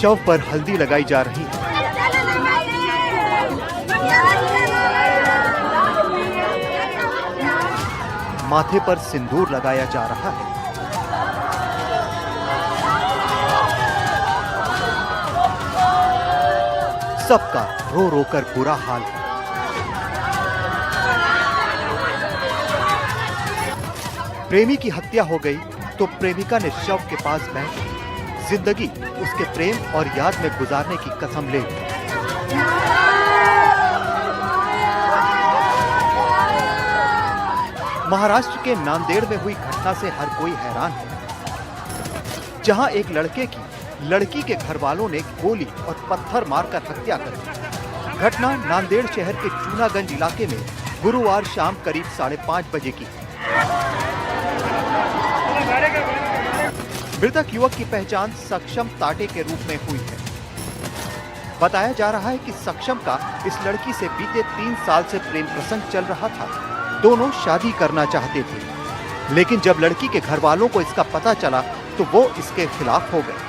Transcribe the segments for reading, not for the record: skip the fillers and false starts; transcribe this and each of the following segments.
शव पर हल्दी लगाई जा रही है। माथे पर सिंदूर लगाया जा रहा है। सबका रो रो कर बुरा हाल है। प्रेमी की हत्या हो गई तो प्रेमिका ने शव के पास बैठ जिंदगी उसके प्रेम और याद में गुजारने की कसम ले ली। महाराष्ट्र के नांदेड़ में हुई घटना से हर कोई हैरान है, जहां एक लड़के की लड़की के घर वालों ने गोली और पत्थर मारकर हत्या कर दी। घटना नांदेड़ शहर के चूनागंज इलाके में गुरुवार शाम करीब 5:30 बजे की। मृतक युवक की पहचान सक्षम ताटे के रूप में हुई है। बताया जा रहा है कि सक्षम का इस लड़की से बीते 3 साल से प्रेम प्रसंग चल रहा था। दोनों शादी करना चाहते थे, लेकिन जब लड़की के घर वालों को इसका पता चला तो वो इसके खिलाफ हो गए।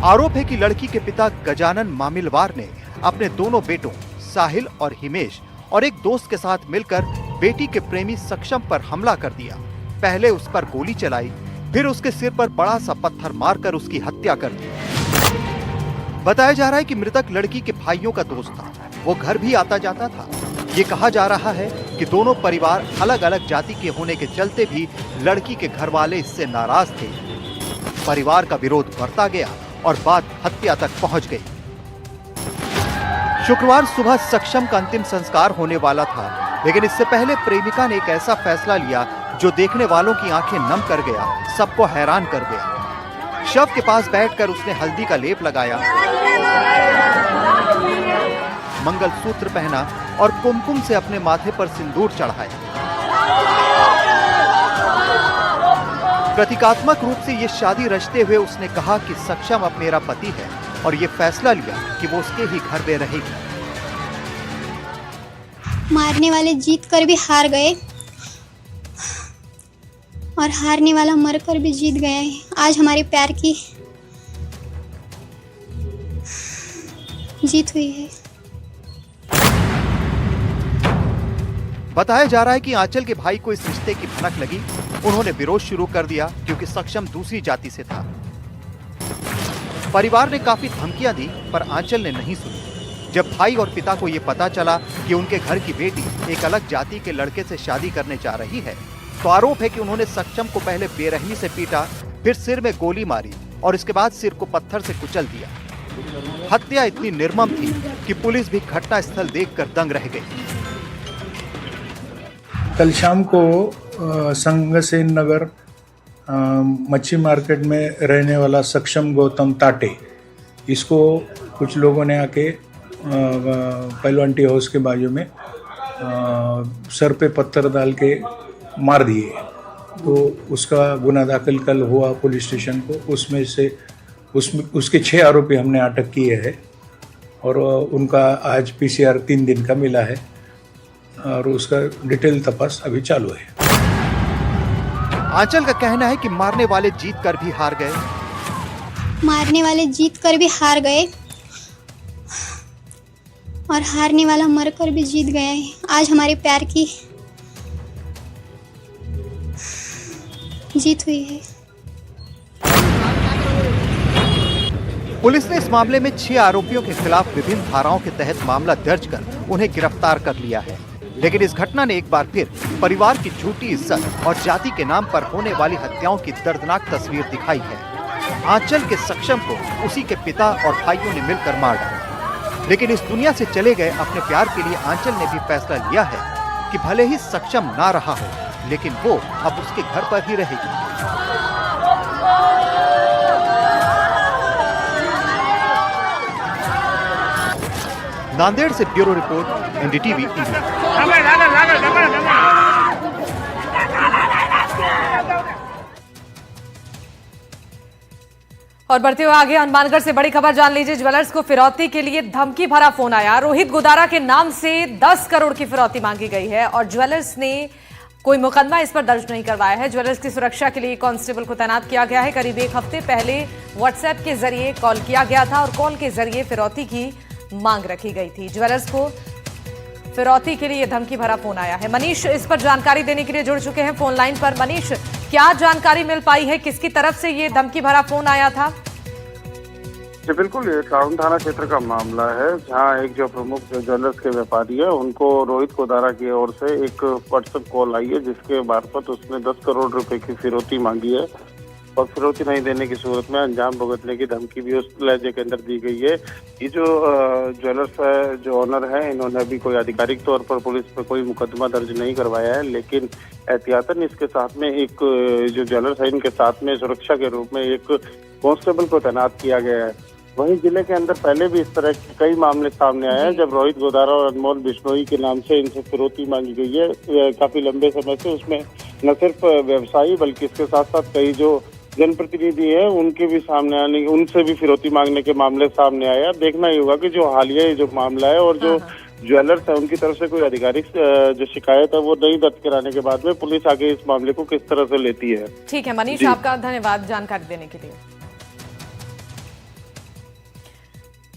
आरोप है कि लड़की के पिता गजानन मामिलवार ने अपने दोनों बेटों साहिल और हिमेश और एक दोस्त के साथ मिलकर बेटी के प्रेमी सक्षम पर हमला कर दिया। पहले उस पर गोली चलाई, फिर उसके सिर पर बड़ा सा पत्थर मारकर उसकी हत्या कर दी। बताया जा रहा है कि मृतक लड़की के भाइयों का दोस्त था। वो घर भी आता जाता था। ये कहा जा रहा है कि दोनों परिवार अलग अलग जाति के होने के चलते भी लड़की के घर वाले इससे नाराज थे। परिवार का विरोध बढ़ता गया और बात हत्या तक पहुंच गई। शुक्रवार सुबह सक्षम का अंतिम संस्कार होने वाला था, लेकिन इससे पहले प्रेमिका ने एक ऐसा फैसला लिया जो देखने वालों की आंखें नम कर गया, सबको हैरान कर गया। शव के पास बैठकर उसने हल्दी का लेप लगाया, मंगलसूत्र पहना और कुमकुम से अपने माथे पर सिंदूर चढ़ाया। प्रतीकात्मक रूप से ये शादी रचते हुए उसने कहा कि सक्षम अब मेरा पति है और ये फैसला लिया कि वो उसके ही घर में रहेगी। मारने वाले जीत कर भी हार गए और हारने वाला मरकर भी जीत गया है। आज हमारे प्यार की जीत हुई है। बताया जा रहा है कि आंचल के भाई को इस रिश्ते की भनक लगी। उन्होंने विरोध शुरू कर दिया क्योंकि सक्षम दूसरी जाति से था। परिवार ने काफी धमकियां दी पर आंचल ने नहीं सुनी। जब भाई और पिता को यह पता चला कि उनके घर की बेटी एक अलग जाति के लड़के से शादी करने जा रही है, तो आरोप है कि उन्होंने सक्षम को पहले बेरहमी से पीटा, फिर सिर में गोली मारी और इसके बाद सिर को पत्थर से कुचल दिया। हत्या इतनी निर्मम थी कि पुलिस भी घटनास्थल देखकर दंग रह गई। कल शाम को संगसेन नगर मच्छी मार्केट में रहने वाला सक्षम गौतम ताटे, इसको कुछ लोगों ने आके पहलवान टी हाउस के बाजू में सर पे पत्थर डाल के मार दिए। तो उसका गुना दाखिल कल हुआ पुलिस स्टेशन को। उसके 6 आरोपी हमने अटक किए हैं और उनका आज PCR 3 दिन का मिला है और उसका डिटेल तपास अभी चालू है। आंचल का कहना है कि मारने वाले जीत कर भी हार गए। मारने वाले जीत कर भी हार गए और हारने वाला मरकर भी जीत गया है। आज हमारे प्यार की जीत हुई है। पुलिस ने इस मामले में 6 आरोपियों के खिलाफ विभिन्न धाराओं के तहत मामला दर्ज कर उन्हें गिरफ्तार कर लिया है। लेकिन इस घटना ने एक बार फिर परिवार की झूठी इज्जत और जाति के नाम पर होने वाली हत्याओं की दर्दनाक तस्वीर दिखाई है। आंचल के सक्षम को उसी के पिता और भाइयों ने मिलकर मार डाला। लेकिन इस दुनिया से चले गए अपने प्यार के लिए आंचल ने भी फैसला लिया है कि भले ही सक्षम ना रहा हो, लेकिन वो अब उसके घर पर ही रहेगी। नांदेड़ से ब्यूरो रिपोर्ट, NDTV इंडिया। और बढ़ते हुए आगे हनुमानगढ़ से बड़ी खबर जान लीजिए। ज्वेलर्स को फिरौती के लिए धमकी भरा फोन आया। रोहित गुदारा के नाम से 10 करोड़ की फिरौती मांगी गई है और ज्वेलर्स ने कोई मुकदमा इस पर दर्ज नहीं करवाया है। ज्वेलर्स की सुरक्षा के लिए कांस्टेबल को तैनात किया गया है। करीब 1 हफ्ते पहले व्हाट्सएप के जरिए कॉल किया गया था और कॉल के जरिए फिरौती की मांग रखी गई थी। ज्वेलर्स को फिरौती के लिए धमकी भरा फोन आया है। मनीष इस पर जानकारी देने के लिए जुड़ चुके हैं फोन लाइन पर। मनीष, क्या जानकारी मिल पाई है, किसकी तरफ से ये धमकी भरा फोन आया था? जी बिल्कुल, ये टाउन थाना क्षेत्र का मामला है, जहां एक जो प्रमुख ज्वेलर्स के व्यापारी है उनको रोहित गोदारा की ओर से एक व्हाट्सएप कॉल आई है, जिसके मार्फत उसने 10 करोड़ रुपए की फिरौती मांगी है और फिरौती नहीं देने की सूरत में अंजाम भुगतने की धमकी भी उस लहजे के अंदर दी गई है। ये जो ज्वेलर्स है, जो ऑनर है, इन्होंने अभी कोई आधिकारिक तौर पर पुलिस पे कोई मुकदमा दर्ज नहीं करवाया है, लेकिन एहतियातन इसके साथ में एक जो ज्वेलर्स है इनके साथ में सुरक्षा के रूप में एक कांस्टेबल को तैनात किया गया है। वहीं जिले के अंदर पहले भी इस तरह के कई मामले सामने आए हैं, जब रोहित गोदारा और अनमोल बिश्नोई के नाम से इनसे फिरौती मांगी गई है काफी लंबे समय से। उसमें न सिर्फ व्यवसायी बल्कि इसके साथ साथ कई जो जनप्रतिनिधि हैं उनके भी saamne आने, उनसे भी फिरौती मांगने के मामले सामने आए। देखना ही होगा कि जो हालिया जो मामला है और जो ज्वेलर्स है उनकी तरफ से कोई आधिकारिक जो शिकायत है वो नहीं दर्ज कराने के बाद में पुलिस आगे इस मामले को किस तरह से लेती है। ठीक है मनीष, आपका धन्यवाद जानकारी देने के लिए।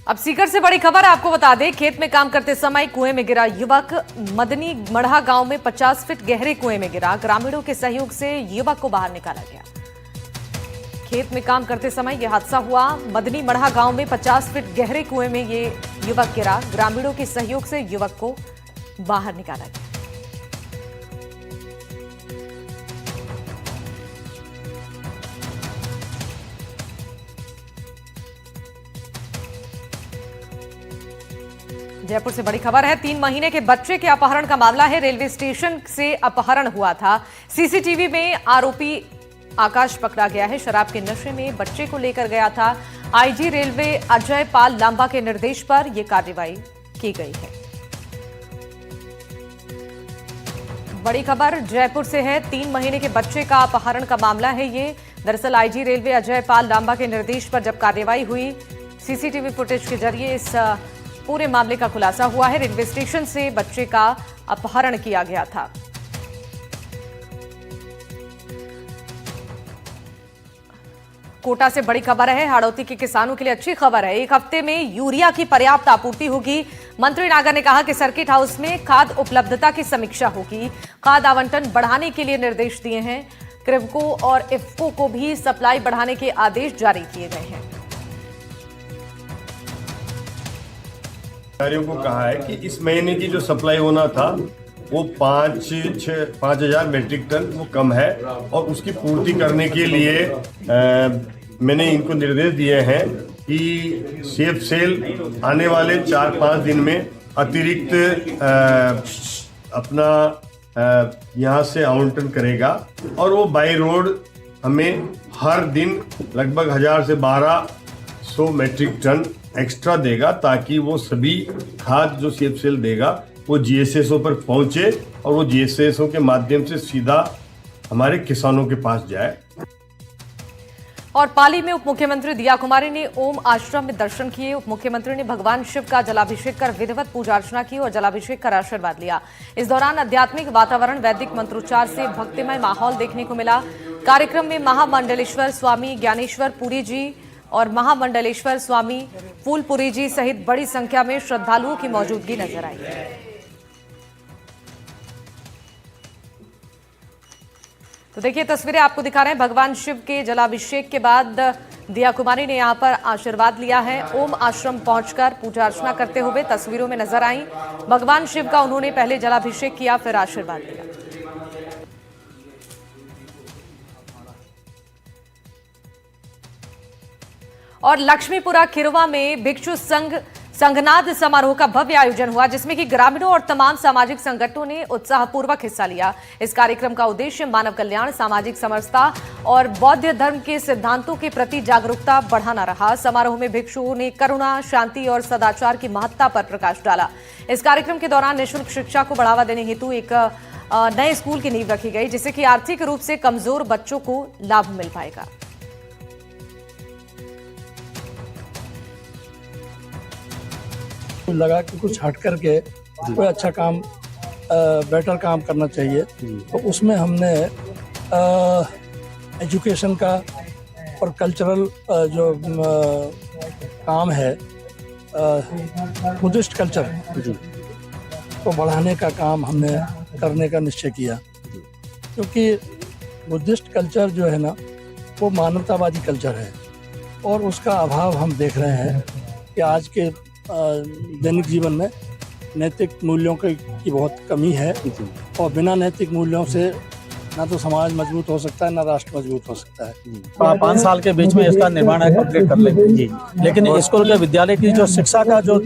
अब सीकर से बड़ी खबर आपको बता दें, खेत में काम करते समय कुएं में गिरा युवक। मदनी मढ़ा गांव में 50 फीट गहरे कुएं में गिरा। ग्रामीणों के सहयोग से युवक को बाहर निकाला गया। खेत में काम करते समय यह हादसा हुआ। मदनी मढ़ा गांव में 50 फीट गहरे कुएं में ये युवक गिरा। ग्रामीणों के सहयोग से युवक को बाहर निकाला गया। जयपुर से बड़ी खबर है, 3 महीने के बच्चे के अपहरण का मामला है। रेलवे स्टेशन से अपहरण हुआ था। सीसीटीवी में आरोपी आकाश पकड़ा गया है। शराब के नशे में बच्चे को लेकर गया था। आईजी रेलवे अजय पाल लांबा के निर्देश पर यह कार्रवाई की गई है। बड़ी खबर जयपुर से है, 3 महीने के बच्चे का अपहरण का मामला है ये। दरअसल आईजी रेलवे अजय पाल लांबा के निर्देश पर जब कार्रवाई हुई, सीसीटीवी फुटेज के जरिए इस पूरे मामले का खुलासा हुआ है। रेलवे स्टेशन से बच्चे का अपहरण किया गया था। कोटा से बड़ी खबर है, हाड़ौती के किसानों के लिए अच्छी खबर है। 1 हफ्ते में यूरिया की पर्याप्त आपूर्ति होगी। मंत्री नागर ने कहा कि सर्किट हाउस में खाद उपलब्धता की समीक्षा होगी। खाद आवंटन बढ़ाने के लिए निर्देश दिए हैं। क्रिवको और इफ्को को भी सप्लाई बढ़ाने के आदेश जारी किए गए हैं। अधिकारियों को कहा है कि इस महीने की जो सप्लाई होना था वो 5,000 मेट्रिक टन वो कम है और उसकी पूर्ति करने के लिए मैंने इनको निर्देश दिए हैं कि सेफ सेल आने वाले 4-5 दिन में अतिरिक्त अपना यहाँ से आवंटन करेगा और वो बाई रोड हमें हर दिन लगभग 1000 से 1200 मेट्रिक टन एक्स्ट्रा देगा, ताकि वो सभी खाद जो सेफ सेल देगा वो जीएसएसओ पर पहुंचे और वो जीएसएसओ के माध्यम से सीधा हमारे किसानों के पास जाए। और पाली में उप मुख्यमंत्री दिया कुमारी ने ओम आश्रम में दर्शन किए। उप मुख्यमंत्री ने भगवान शिव का जलाभिषेक कर विधिवत पूजा अर्चना की और जलाभिषेक कर आशीर्वाद लिया। इस दौरान आध्यात्मिक वातावरण, वैदिक मंत्रोच्चार से भक्तिमय माहौल देखने को मिला। कार्यक्रम में महामंडलेश्वर स्वामी ज्ञानेश्वर पुरी जी और महामंडलेश्वर स्वामी फूलपुरी जी सहित बड़ी संख्या में श्रद्धालुओं की मौजूदगी नजर आई। तो देखिए तस्वीरें आपको दिखा रहे हैं। भगवान शिव के जलाभिषेक के बाद दिया कुमारी ने यहां पर आशीर्वाद लिया है। ओम आश्रम पहुंचकर पूजा अर्चना करते हुए तस्वीरों में नजर आई। भगवान शिव का उन्होंने पहले जलाभिषेक किया, फिर आशीर्वाद लिया। और लक्ष्मीपुरा खिरवा में भिक्षु संघनाद समारोह का भव्य आयोजन हुआ, जिसमें कि ग्रामीणों और तमाम सामाजिक संगठनों ने उत्साहपूर्वक हिस्सा लिया। इस कार्यक्रम का उद्देश्य मानव कल्याण, सामाजिक समरसता और बौद्ध धर्म के सिद्धांतों के प्रति जागरूकता बढ़ाना रहा। समारोह में भिक्षुओं ने करुणा, शांति और सदाचार की महत्ता पर प्रकाश डाला। इस कार्यक्रम के दौरान निःशुल्क शिक्षा को बढ़ावा देने हेतु एक नए स्कूल की नींव रखी गई, जिससे कि आर्थिक रूप से कमजोर बच्चों को लाभ मिल पाएगा। लगा कि कुछ हट करके कोई अच्छा काम, बेटर काम करना चाहिए, तो उसमें हमने एजुकेशन का और कल्चरल जो काम है बुद्धिस्ट कल्चर को बढ़ाने का काम हमने करने का निश्चय किया, क्योंकि बुद्धिस्ट कल्चर जो है ना वो मानवतावादी कल्चर है और उसका अभाव हम देख रहे हैं कि आज के दैनिक जीवन में नैतिक मूल्यों की बहुत कमी है और बिना नैतिक मूल्यों से ना तो समाज मजबूत हो सकता है ना राष्ट्र मजबूत हो सकता है। 5 साल के बीच में इसका निर्माण कंप्लीट कर लेंगे जी। लेकिन स्कूल के विद्यालय की जो शिक्षा का जो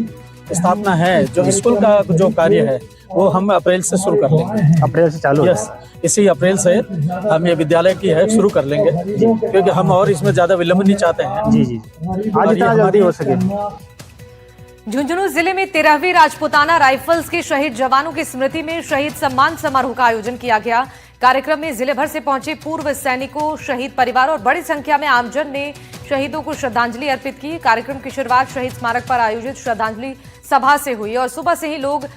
स्थापना है, जो स्कूल का जो कार्य है वो हम अप्रैल से शुरू कर लेंगे। अप्रैल से चालू? यस, इसी अप्रैल से हम ये विद्यालय की है शुरू कर लेंगे, क्योंकि हम और इसमें ज्यादा विलम्ब नहीं चाहते हैं। जी जी, आज जितना जल्दी हो सके। झुंझुनू जिले में 13वीं राजपूताना राइफल्स के शहीद जवानों की स्मृति में शहीद सम्मान समारोह का आयोजन किया गया। कार्यक्रम में जिले भर से पहुंचे पूर्व सैनिकों, शहीद परिवार और बड़ी संख्या में आमजन ने शहीदों को श्रद्धांजलि अर्पित की। कार्यक्रम की शुरुआत शहीद स्मारक पर आयोजित श्रद्धांजलि सभा से हुई और सुबह से ही लोग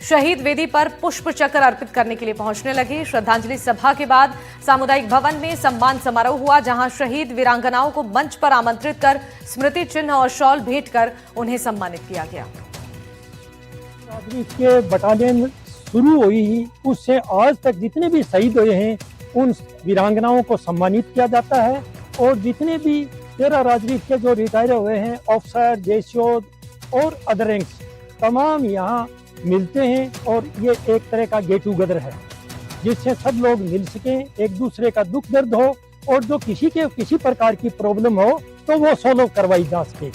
शहीद वेदी पर पुष्प चक्र अर्पित करने के लिए पहुंचने लगे। श्रद्धांजलि सभा के बाद सामुदायिक भवन में सम्मान समारोह हुआ, जहां शहीद वीरांगनाओं को मंच पर आमंत्रित कर स्मृति चिन्ह और शॉल भेंट कर उन्हें सम्मानित किया गया। के बटालियन शुरू हुई उससे आज तक जितने भी शहीद हुए हैं उन वीरांगनाओं को सम्मानित किया जाता है और जितने भी 13 राजवीर के जो रिटायर हुए हैं ऑफिसर, जेशोद और अदर रैंक्स तमाम यहाँ मिलते हैं और ये एक तरह का गेट टूगेदर है जिससे सब लोग मिल सकें, एक दूसरे का दुख दर्द हो और जो किसी प्रकार की प्रॉब्लम हो तो वो सॉल्व करवाई जा सके।